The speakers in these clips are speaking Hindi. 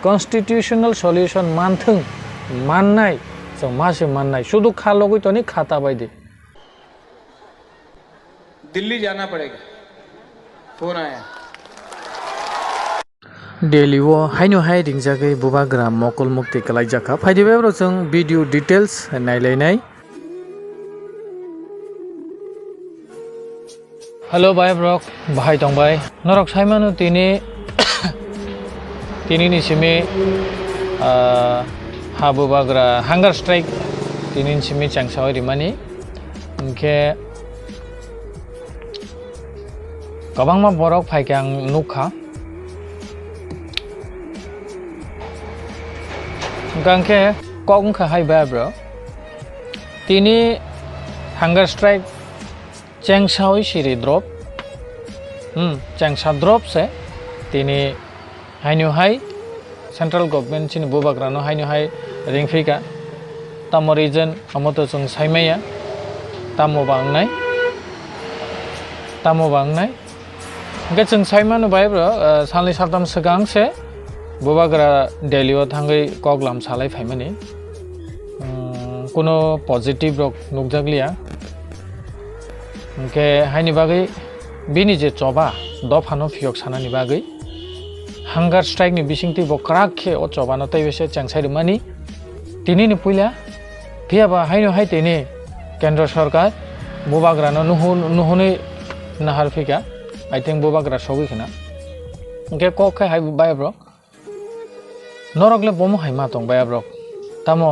कन्स्टिट्यूशनल सल्यूशन मानथों माननाय जों मासे माननाय शुद्ध खालगै तो नहीं खाता बायदि दिल्ली जाना पड़ेगा फोन आया दिल्ली वो हाइनो हाइ रिंजागै बुबाग्रा मकल मुक्ति कलाई जाखा फाइदिबे ब्रो जों वीडियो डिटेल्स नायलायनाय हेलो बाय ब्रक बाहाय दंबाय नरक साइमानो तिनि निसिमे हाबुबाग्रा हांगार स्ट्राइक तिनि निसिमे चांसाव रिमानि उनके गोबांमा बरक फाइके आं नुखा गांखे कौंखा हाय बाय ब्रो तिनि हांगार स्ट्राइक चेंगसावी सिरी ड्रप चेंगसा ड्रप से तिनी हाइनो हाई सेंट्रल गवर्नमेंट चिनि बुबाग्रानो हाइनो हाई रिंफिका तामो रीजन अमतो जों साइमाया तामोबा अंगनाय गे जों साइमानो बाय ब्रो सालनि सालथाम सिगां से बुबाग्रा दिल्लीयाव थांगै कगलाम सालाय फाइमानि कोनो पॉजिटिव रक नुकजागलिया उनके हाइनि बागै बिनि जे चबा दफानो phiyok सानानि बागै हांगार स्ट्राइक नि बिसिंति बक्राखे ओ चबानो तैबेसे चांसाइरमानि तिनिनि पुइला फियाबा हाइनो हाइ तिनि केंद्र सरकार बुबाग्रानो नुहुनै नाहार फिका आई थिंक बुबाग्रा सगैखना उनके कखे हाइ बाय ब्रो नरकले बमो हाइमा दं बाय ब्रो तामो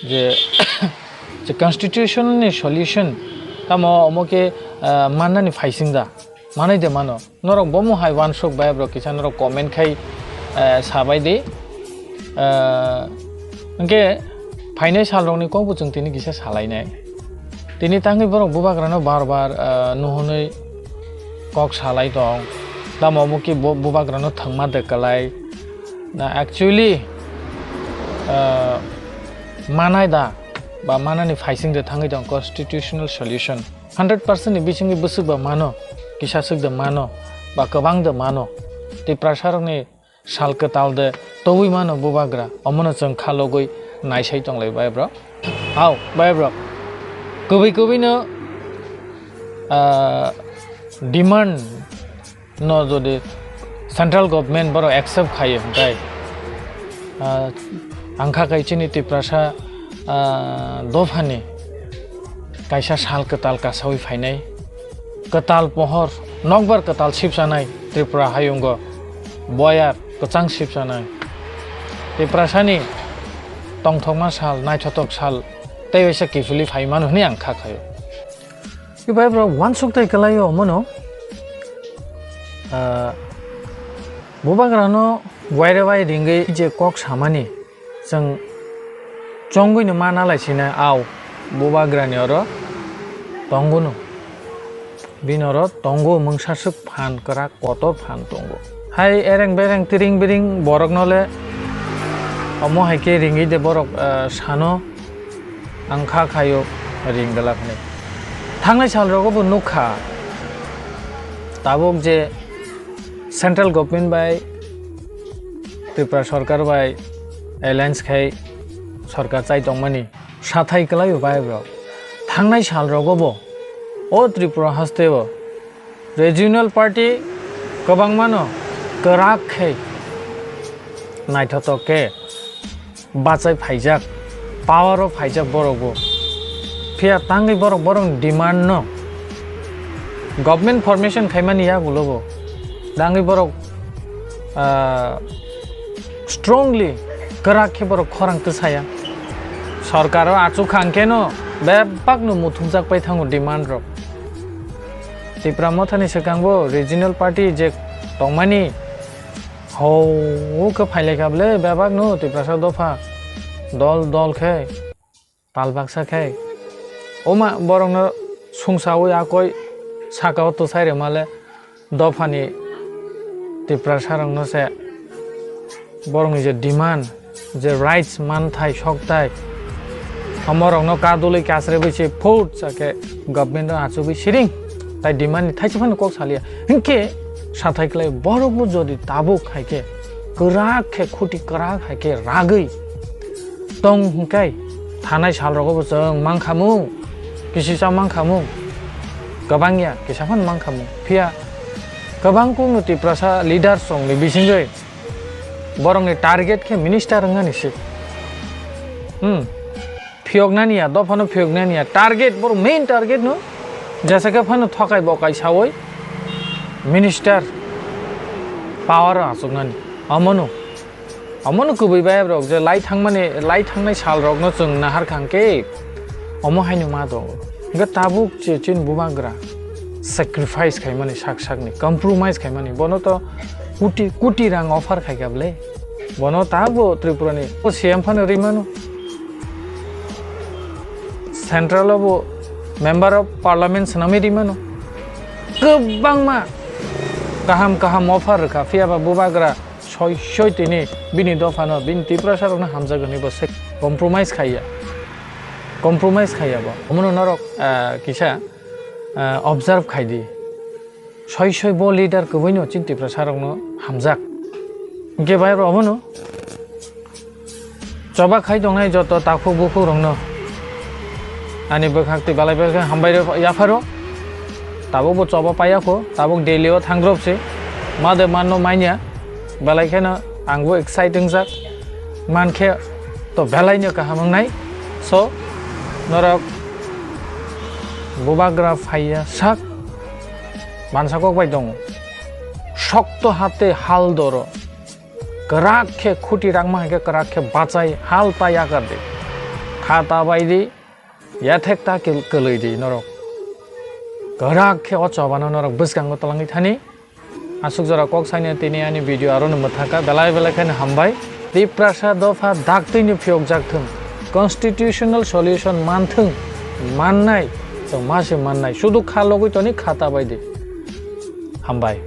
जे कन्स्टिट्यूशन नि सल्यूशन तामो अमोके माननानि फाइसिंदा मानै दे मानो नरक बमो हाइ वान शक बाय ब्रो किसान नरक कमेंट खाइ साबाय दे उनके फाइनाय सालरंनि को बुजों तिनि गिसे सालायनाय तिनि तांगै बरक बुबाग्रानो बार नुहुनै कक सालाय दं तामो अमोके बुबाग्रानो थांमा देकलाय ना एक्चुअली मानाय दा बा मानानि फाइसिंग दे थांगै दं कन्स्टिट्यूशनल सल्यूशन 100% नि बिसिंनि बोसोबा मानो किसासुक दे मानो बा गोबां दे मानो तिप्रासारनि सालके तालदे तोबै मानो बुबाग्रा अमनो जों खालगै नायसाय दंलाय बाय ब्रो आव बाय ब्रो गुबैनो डिमांड न जदि सेंट्रल गवर्नमेंट बरो एक्सेप्ट खायो ओमफ्राय आंखा गायचिनि तिप्रासा दफानि कायसा साल कताल कासावी फाइनाय कताल पहर नकबार कताल सिपसानाय त्रिपुरा हायुंग बयार कचां सिपसानाय तिप्रासानि तंथमा साल नायथतक साल तैवैसा किफुलि फाइमान होनी आंखा खायो इबाय ब्रो वान सुक्ताय कलायो मनो बुबाग्रानो वाइरेवाय रिंगै जे कक सामानि जों चंगैनो मानालायसिना आव बुबाग्रानि अर तंगुनो बिनर तंगो मंसासुक फान करा कत फान तंगो हाय एरें बेरें तिरिं बिरिं बरक नले अमो हायके रिंगै दे बरक सानो आंखा खायो रिंगला फने थांनाय सालरगबो नुखा ताबुक जे सेंट्रल गवर्नमेंट बाय त्रिपुरा सरकार बाय एलायंस खाय सरकार चाइ दंमानि साथाय कलायो बाय ब्रो थांनाय सालरगबो ओ त्रिपुरा हस्तेबो रिजियोनल पार्टी गोबां मानो गोराखै नायथतके बाचाय फाइजाक पावर अफ फाइजाक बरगबो फिया तांगै बरक डिमांड न गवर्नमेंट फॉर्मेशन खायमानि या गुलोबो दांगै बरक स्ट्रंगली गोराखे बरक खरां तसाया सरकार आचु खांकेनो बेबागनो मुथुमजाक बाय थांगो डिमांड रक त्रिपुरा मथानि सिगांबो रिजियोनल पार्टी जे दंमानि हौ को फाइलायखाबले बेबागनो त्रिपुरा दफा दल खे पालबाक्सा खे ओमा बरंनो सुंसावै आकय साकाव तसायरे माले दफानि त्रिपुरा सारंनो से बरंनि जे डिमांड जे राइट्स मानथाय सकथाय हमरंनो कादुलै कासरे बैसे फौट साके गवर्नमेंट आचुबै सिरिं ताई डिमांड थाइसेफानो कक सालिया हिंके साथायखलाय बरबो जदि ताबुक हायके गोराखे खुटी करा हायके रागै दं हंखाय थानाय सालरगबो जों मांखामु किसिसा मांखामु गोबांया किसाफान मांखामु फिया गोबांखौ तिप्रासा लिडार संनि बिसिंगै बरंनि टारगेट के minister रंगानिसे phiyok nania dofano phiyok nania target bor main target no jasa ke phano thokai bokai sawoi minister power asuk nani amono kubai bai rok je lai thangnai sal rok no chung nahar khangke omo hainu ma do ga tabuk che chin bumagra sacrifice khaimani sak ni compromise khaimani bono to kuti rang offer khaigable bono tabo tripura ni o cm phano rimanu Central of Member of Parliament Sanamiri Mano Kubangma Kaham offer Kafia Bubagra Shoitini Bini Dofano Bin Tiprasa Hamzagani was compromise Kaya Omono Norok Kisha observe Kaidi Shoi Bo leader Kuvino Chinti Prasarano Hamzak Gebai Romono Joba Kaidongai Joto Taku Buku Rongno Ani berhakti balai belakang hambai ya faro, tabuk buat coba payahku, tabuk daily ot hangrop sih, mada mano mainnya, balai kena anggu exciting sak, man ke to balainya kahamang nai, so norak bubagra faya sak, mansakok bai dong, shock to hati hal doro, kerak ke kuti rangma ke kerak ke bacai hal payah kade, kata bai di Yathekta keledi norok garak ke ochobano norok buskango talangi thani asuk jora kok saine tini ani video aro no mathaka belai khan hambai Tiprasa dofa daktini phiyok jakthung constitutional solution manthung mannai so mase mannai sudu khalogoi toni khata baidi hambai